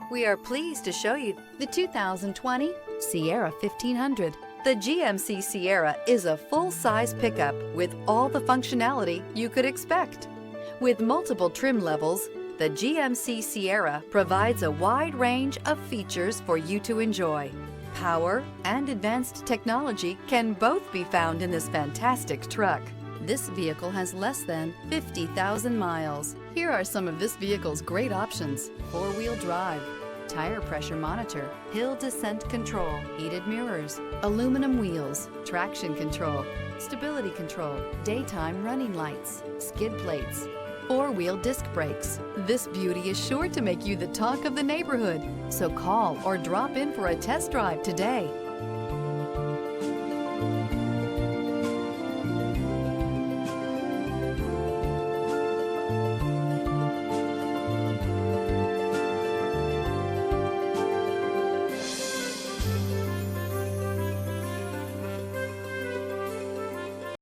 We are pleased to show you the 2020 Sierra 1500. The GMC Sierra is a full-size pickup with all the functionality you could expect. With multiple trim levels, the GMC Sierra provides a wide range of features for you to enjoy. Power and advanced technology can both be found in this fantastic truck. This vehicle has less than 50,000 miles. Here are some of this vehicle's great options: four-wheel drive, tire pressure monitor, hill descent control, heated mirrors, aluminum wheels, traction control, stability control, daytime running lights, skid plates, four-wheel disc brakes. This beauty is sure to make you the talk of the neighborhood. So call or drop in for a test drive today.